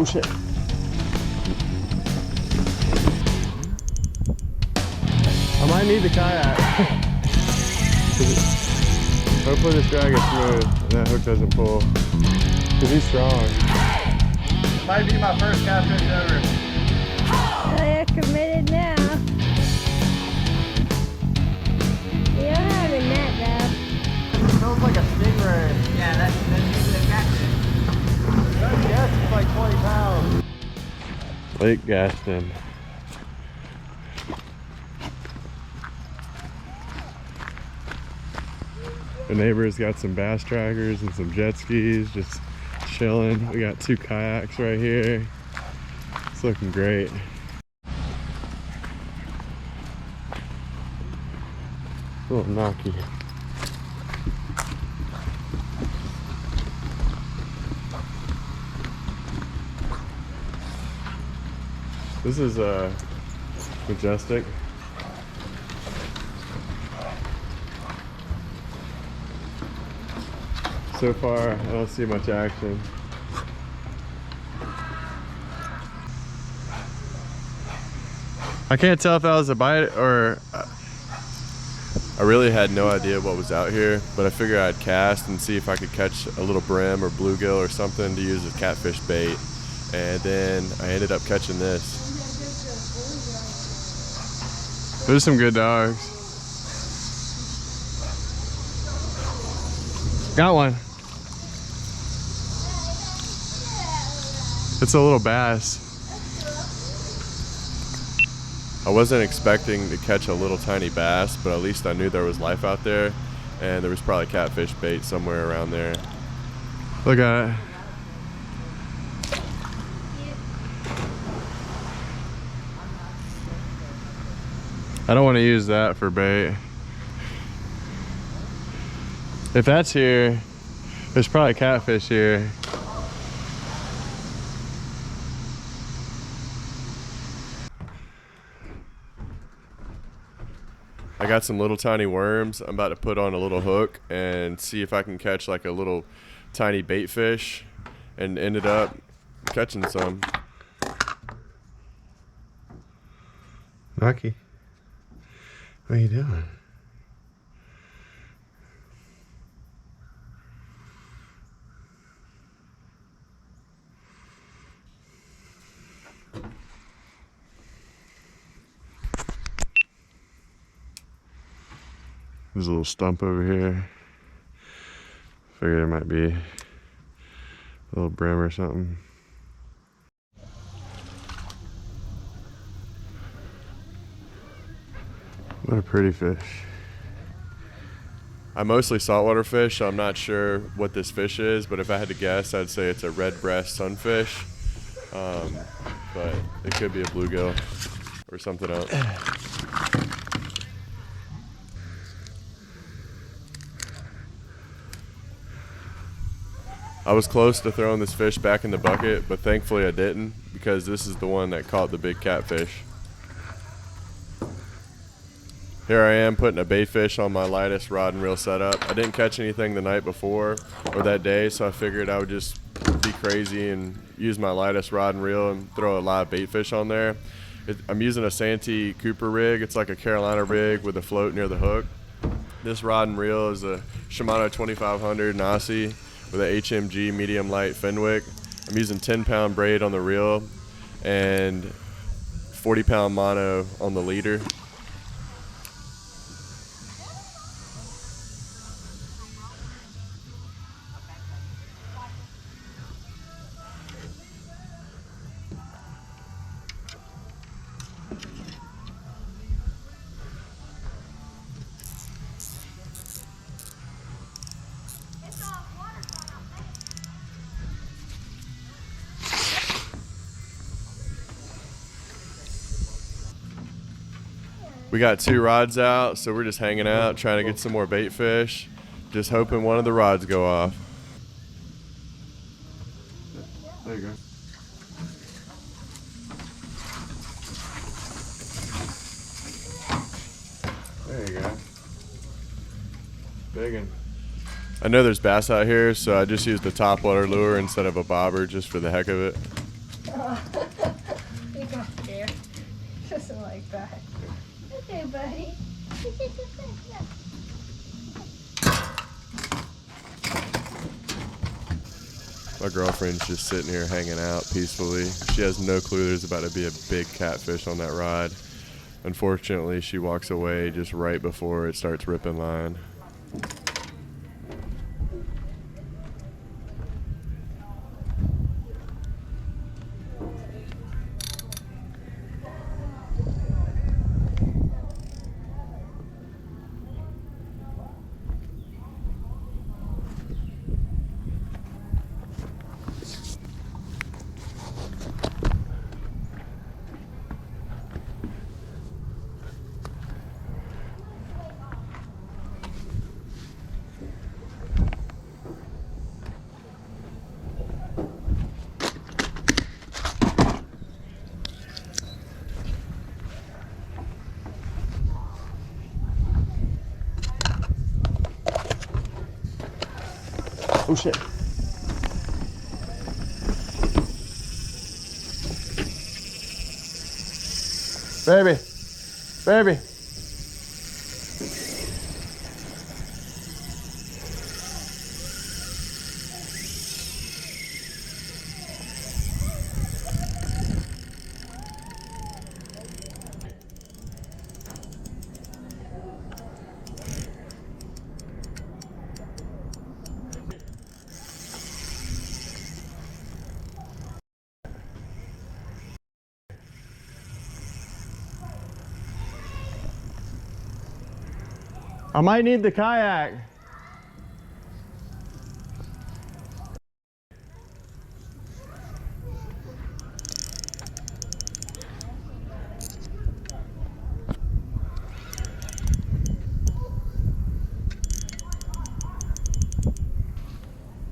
Oh shit. I might need the kayak. Hopefully this drag is smooth and that hook doesn't pull. Cause he's strong. Might be my first catfish ever. Oh, you're committed now. You don't have a net though. It smells like a stingray. Yeah, that's usually a catfish. Yes, it's like 20 pounds. Lake Gaston. The neighbor's got some bass trackers and some jet skis just chilling. We got 2 kayaks right here. It's looking great. A little knocky. This is majestic. So far, I don't see much action. I can't tell if that was a bite or... I really had no idea what was out here, but I figured I'd cast and see if I could catch a little brim or bluegill or something to use as catfish bait. And then I ended up catching this. There's some good dogs. Got one. It's a little bass. I wasn't expecting to catch a little tiny bass, but at least I knew there was life out there, and there was probably catfish bait somewhere around there. Look at it. I don't want to use that for bait. If that's here, there's probably catfish here. I got some little tiny worms. I'm about to put on a little hook and see if I can catch like a little tiny bait fish, and ended up catching some. Rocky, what are you doing? There's a little stump over here. Figure there might be a little brim or something. What a pretty fish. I mostly saltwater fish, so I'm not sure what this fish is, but if I had to guess, I'd say it's a red breast sunfish. But it could be a bluegill or something else. I was close to throwing this fish back in the bucket, but thankfully I didn't, because this is the one that caught the big catfish. Here I am putting a bait fish on my lightest rod and reel setup. I didn't catch anything the night before or that day, so I figured I would just be crazy and use my lightest rod and reel and throw a live bait fish on there. I'm using a Santee Cooper rig. It's like a Carolina rig with a float near the hook. This rod and reel is a Shimano 2500 Nasi with a HMG medium light Fenwick. I'm using 10-pound braid on the reel and 40-pound mono on the leader. We got 2 rods out, so we're just hanging out, trying to get some more bait fish. Just hoping one of the rods go off. There you go. There you go. Big one. I know there's bass out here, so I just used a topwater lure instead of a bobber just for the heck of it. You got there. Doesn't like that. Okay, buddy. My girlfriend's just sitting here hanging out peacefully. She has no clue there's about to be a big catfish on that rod. Unfortunately, she walks away just right before it starts ripping line. Oh shit. Baby, baby. I might need the kayak.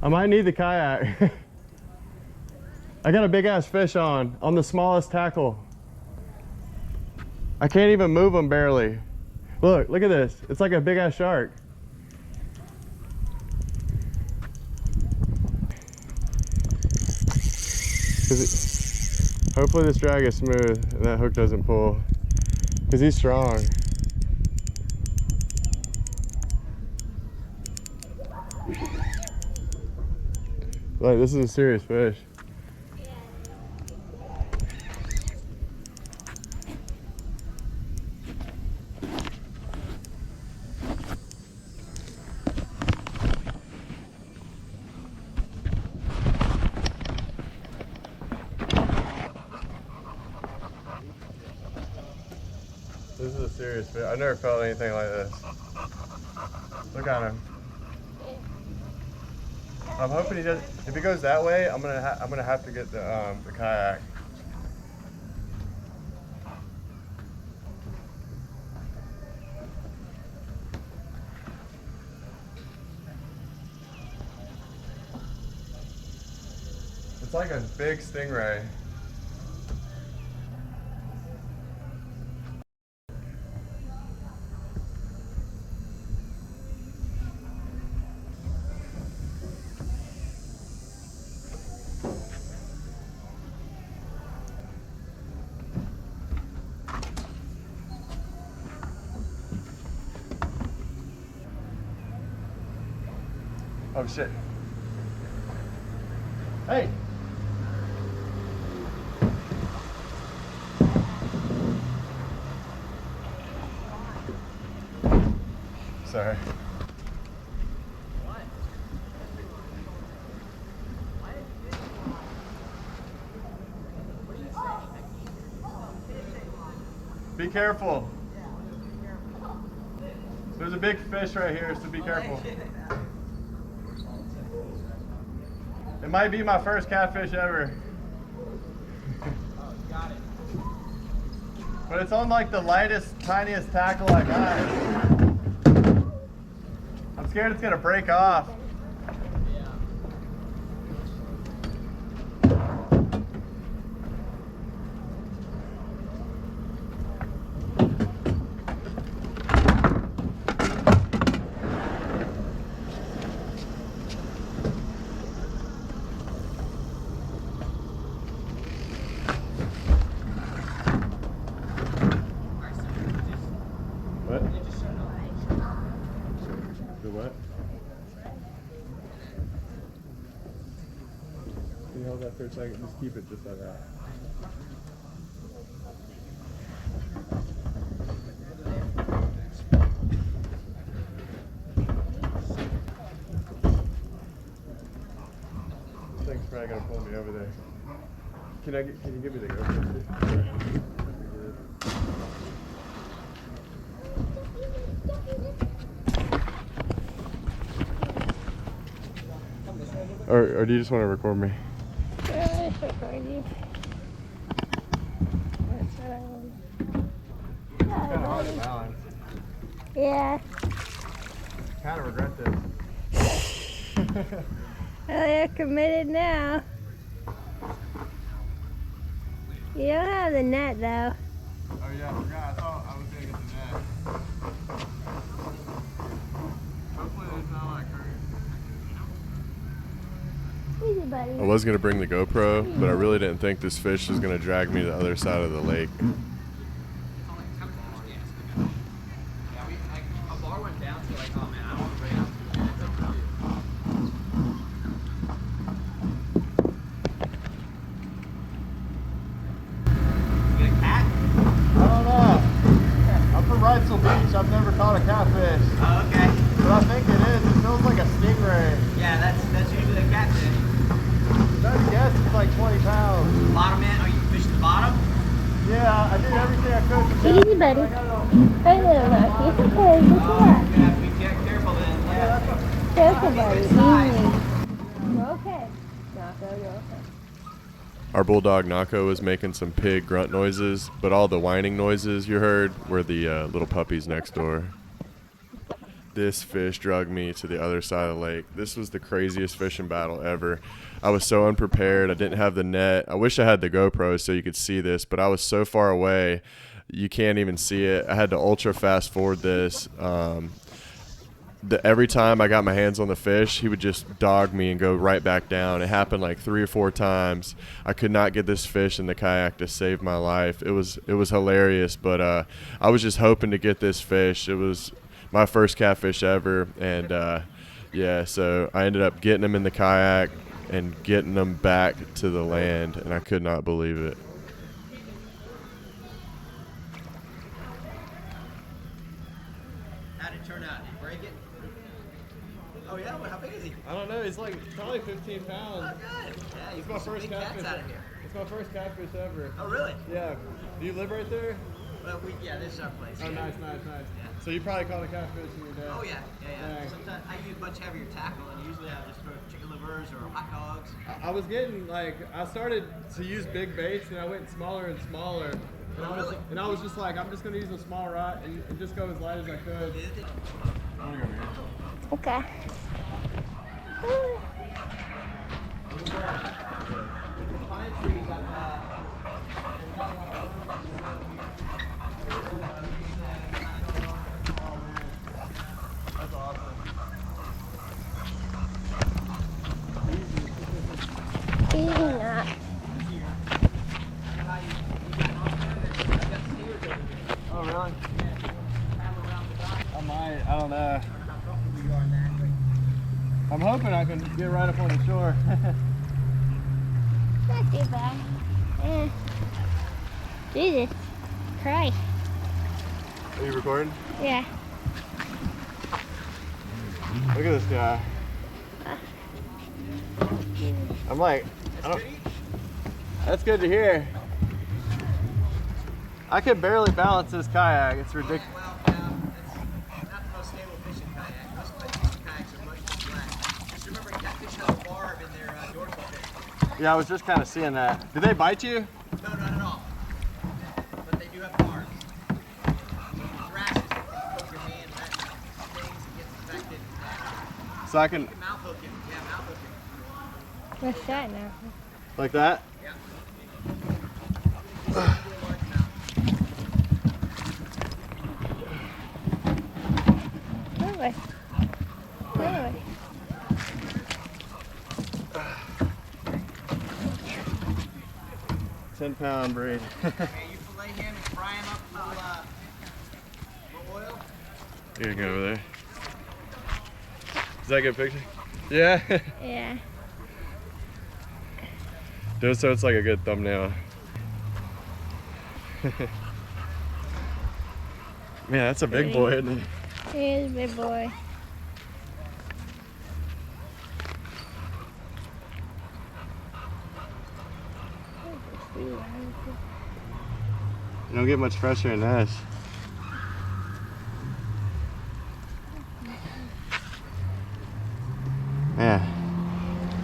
I might need the kayak. I got a big ass fish on the smallest tackle. I can't even move them barely. Look at this. It's like a big ass shark. Hopefully this drag is smooth and that hook doesn't pull, because he's strong. Like, this is a serious fish. This is a serious fish. I've never felt anything like this. Look at him. I'm hoping he does. If he goes that way, I'm gonna have to get the kayak. It's like a big stingray. Oh shit. Hey! Sorry. Be careful. There's a big fish right here, so be careful. It might be my first catfish ever. Got it. But it's on like the lightest, tiniest tackle I got. I'm scared it's gonna break off. You hold that for a second. Just keep it just like that. Thanks, probably gonna pull me over there. Can you give me the GoPro? Or do you just want to record me? Yeah, I record you. That's what I want. It's kind of hard to balance. Yeah. Kind of regret this. Well, you're committed now. You don't have the net though. Oh yeah, I forgot. I thought I was gonna get the net. Hopefully there's not like Easy, buddy. I was gonna bring the GoPro, but I really didn't think this fish was gonna drag me to the other side of the lake. I've never caught a catfish. Oh, okay. But I think it is. It feels like a stingray. Yeah, that's usually a catfish. I'd guess it's like 20 pounds. Bottom end? Oh, you fished the bottom? Yeah, I did everything I could to catch Easy, it, buddy. but I got Right there, Rocky. It's okay. Good Oh, luck. you're gonna have to be careful then. Yeah. Careful, buddy. Good size. Easy. You're okay. Knocko, you're okay. Our bulldog Nako was making some pig grunt noises, but all the whining noises you heard were the little puppies next door. This fish dragged me to the other side of the lake. This was the craziest fishing battle ever. I was so unprepared. I didn't have the net. I wish I had the GoPro so you could see this, but I was so far away, you can't even see it. I had to ultra fast forward this. Every time I got my hands on the fish, he would just dog me and go right back down. It happened like 3 or 4 times. I could not get this fish in the kayak to save my life. It was hilarious, but I was just hoping to get this fish. It was my first catfish ever, and yeah, so I ended up getting him in the kayak and getting him back to the land, and I could not believe it. How'd it turn out? Did you break it? Oh yeah? How big is he? I don't know. He's like probably 15 pounds. Oh, good. Yeah, you It's my put some first big cats catfish. out of here. It's my first catfish ever. Oh, really? Yeah. Do you live right there? Well, yeah, this is our place. Oh, yeah. nice. Yeah. So you probably caught a catfish in your day. Oh, yeah. Dang. Sometimes I use much heavier tackle, and usually I just throw chicken livers or hot dogs. I was getting I started to use big baits, and I went smaller and smaller. And I was just like, I'm just gonna use a small rod and just go as light as I could. I'm gonna go here. Okay. Pine trees, That's awesome. Easy not. Oh, really? I might. I don't know. I'm hoping I can get right up on the shore. Not too bad. Jesus Christ. Are you recording? Yeah. Look at this guy. I'm like, I don't, that's good to hear. I can barely balance this kayak. It's ridiculous. Well, it's not the most stable fishing kayak. Most fishing kayaks are much too flat. Just remember, catfish have a barb in their dorsal fin. Yeah, I was just kind of seeing that. Did they bite you? No, not at all. But they do have barbs. So if you thrash it, you can poke your hand, that stings and gets infected. So I can, You can mouth hook him. Yeah, mouth hook him. What's that now? like that? Yeah. Go away. Go away. 10-pound braid. Okay, you fillet him and fry him up full oil. You're gonna go over there. Is that a good picture? Yeah. Yeah. Do it so it's like a good thumbnail. Man, that's a big boy, isn't it? He is a big boy. You don't get much fresher than this. Man,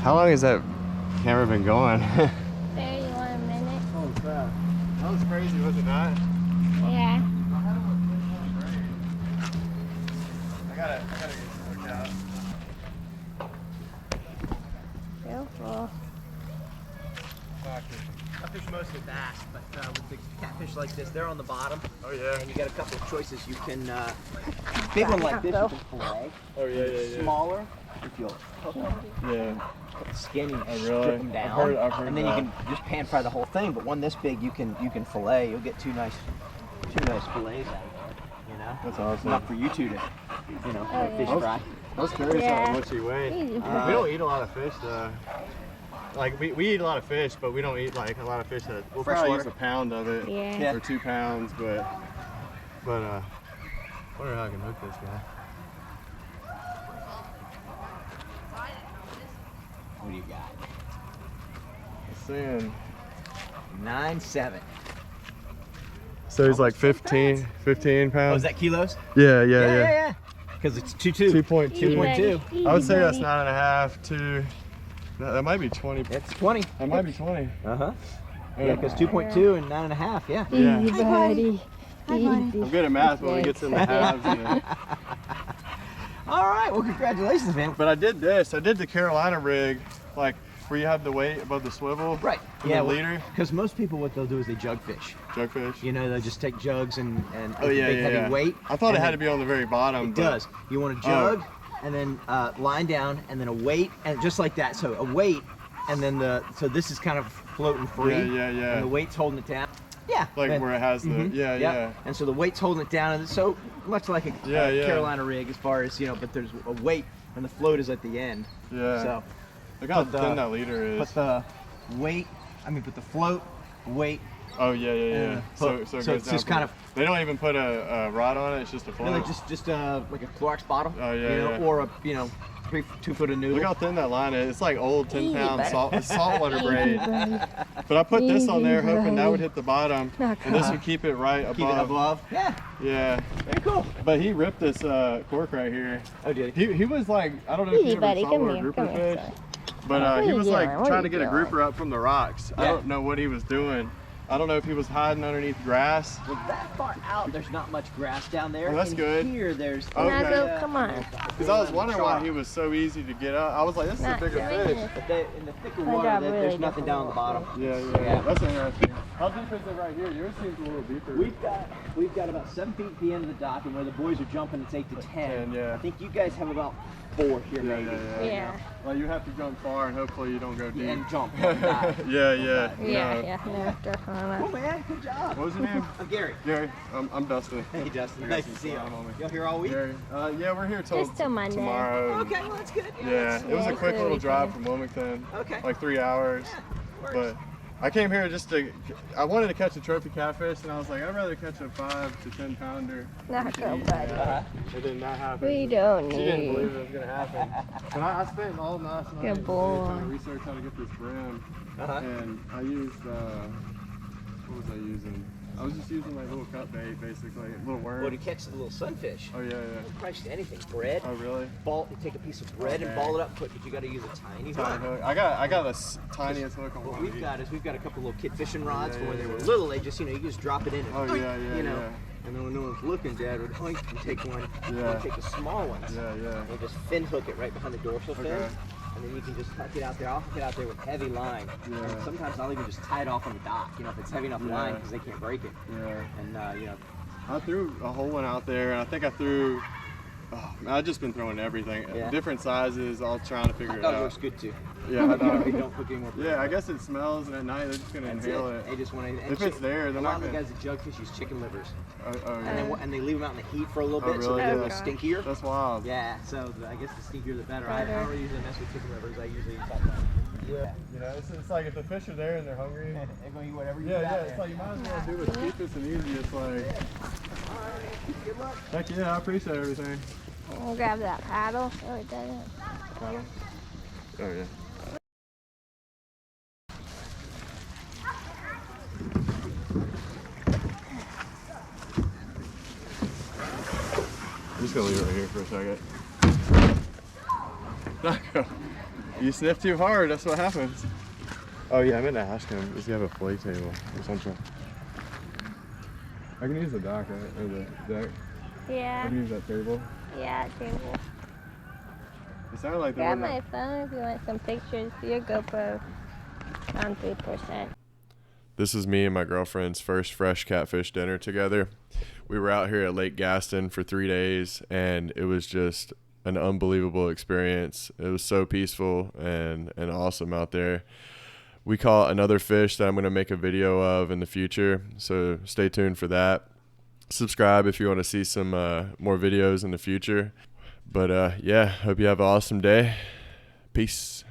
how long has that camera been going? 31 minutes. Holy crap. That was crazy, was it not? Yeah. I gotta get this worked out. Beautiful. I fish mostly bass, but with the catfish like this, they're on the bottom. Oh yeah. And you got a couple of choices. You can, big one like this, you can fillet. Oh yeah, yeah. Smaller, if you'll hook them, Yeah. put the skin and Oh, strip really? them down. I've heard and then that. you can just pan fry the whole thing. But one this big, you can fillet. You'll get two nice fillets out of it. You know. That's awesome. Enough for you two to, Oh, fish yeah. fry. I was curious Yeah. how much you weigh. He's a We don't eat a lot of fish though. Like we eat a lot of fish, but we don't eat like a lot of fish that we'll probably use Freshwater. a pound of it Yeah. or 2 pounds, but I wonder how I can hook this guy. What do you got? Seeing. 9.7. So he's like 15 Oh, pounds. is that kilos? Yeah, yeah. Because it's 2.2. 2.2. 2.2. I would say that's 9.5, 2. No, that might be 20. It's 20. That might be 20. Uh-huh. Yeah, because 2.2 and 9.5, yeah. Yeah. Easy, buddy. Easy. I'm good at math when we get to the halves. All right, well, congratulations, man. But I did this. I did the Carolina rig, like where you have the weight above the swivel. Right. And the leader. Because most people, what they'll do is they jug fish. Jugfish. You know, they'll just take jugs and Oh with yeah, big yeah, heavy yeah. weight. I thought it and had then to be on the very bottom. It but does. You want a jug, and then line down, and then a weight, and just like that. So a weight, and then so this is kind of floating free. Yeah. And the weight's holding it down. Yeah. Like then- where it has the Mhm. yeah. And so the weight's holding it down, and so much like a Yeah. Carolina rig, as far as but there's a weight, and the float is at the end. Yeah. So Look how but, thin that leader is. put the weight, put the float, weight. Oh yeah. So so it goes it's down just from- kind of They don't even put a rod on it. It's just a float. really just like a Clorox bottle. Oh, yeah, yeah. Or a 2 foot of noodle. Look how thin that line is. It's like old 10-pound saltwater braid. buddy. But I put this on there Easy, hoping that buddy. would hit the bottom, and this would keep it right above. Keep it above. Yeah. Yeah. Very cool. But he ripped this cork right here. Oh, did he? He was like, I don't know if Easy, you ever buddy. saw Come a here. grouper Come here, fish, son. but What he are was you like doing? What trying are to you get a doing? grouper up from the rocks. I Yeah. don't know what he was doing. I don't know if he was hiding underneath grass. Well, that far out, there's not much grass down there. Oh, that's and good. Here, there's. Okay. Nazo, come on. Because I was wondering why he was so easy to get up. I was like, this is a Not bigger doing fish. it. But in the thicker My water, job there's really nothing down on the bottom. Yeah. That's interesting. How deep is it right here? Yours seems a little deeper. We've got about 7 feet at the end of the dock, and where the boys are jumping, it's 8 to 10. 10, yeah. I think you guys have about 4 here, maybe. Yeah. Well, you have to jump far, and hopefully you don't go deep. And jump. Don't die. Yeah. Yeah, No. no, definitely Cool, man. Good job. What was your name? I'm Gary. Gary. I'm Dustin. Hey, Justin. I got Nice some to see you. slime on me. Y'all here all week? Gary. Yeah, we're here till Just till Monday. tomorrow. Okay, well, that's good. Yeah, it was a quick Yeah, little it's drive really from Wilmington. Okay. Like 3 hours. Works. But I came here just to, I wanted to catch a trophy catfish, and I was like, I'd rather catch a 5 to 10 pounder. Not go, buddy. It did not happen. We don't She didn't need. believe it was going to happen. And I spent all last night Good boy. trying to research how to get this brim. And I used, what was I using? I was just using like little cut bait, basically, little worm. Well, to catch the little sunfish, Oh, yeah. probably just anything. Bread. Oh, really? You take a piece of bread and Okay. ball it up, but you got to use a tiny Tiny hook. hook. I got the tiniest hook on What one we've of these. got is we've got a couple little kid fishing rods Yeah, for when yeah, they were yeah. little. They just, you just drop it in and, Oh, yeah, and then when no one's looking, Dad would oink and take one. Yeah. Or take the small ones. Yeah. And just fin hook it right behind the dorsal fin. Okay. And then you can just hook it out there. I'll hook it out there with heavy line. Yeah. And sometimes I'll even just tie it off on the dock, if it's heavy enough line, Yeah. because they can't break it. Yeah. And, I threw a whole one out there, and I think I threw. Oh, man, I've just been throwing everything, Yeah. different sizes, all trying to figure I it thought it out. looks good too. Yeah, I know. They don't hook anymore. Yeah, I guess it smells, and at night they're just gonna That's inhale it. it. They just want to. If it's there, they're a not lot of the gonna. guys that jug fish use chicken livers, Oh, and they leave them out in the heat for a little Oh, bit, so really? they're a Yeah. little stinkier. That's wild. Yeah, so I guess the stinkier the better. I Better. don't really usually mess with chicken livers. I usually use yeah. You know, it's like if the fish are there and they're hungry. They're gonna eat whatever you Yeah, got yeah, there. it's like you might as well do it cheapest and easiest. Like, Good luck. heck yeah, I appreciate everything. We'll grab that paddle. Oh, it doesn't. Paddle? Oh yeah. I'm just gonna leave it right here for a second. You sniff too hard, that's what happens. Oh yeah, I meant to ask him, does he have a play table or something? I can use the dock, right? Or the deck. I Yeah. can use that table. Yeah, table. It sounded like Grab my phone if you want some pictures for your GoPro. On 3%. This is me and my girlfriend's first fresh catfish dinner together. We were out here at Lake Gaston for 3 days, and it was just an unbelievable experience. It was so peaceful and awesome out there. We caught another fish that I'm going to make a video of in the future, so stay tuned for that. Subscribe if you want to see some more videos in the future. But yeah, hope you have an awesome day. Peace.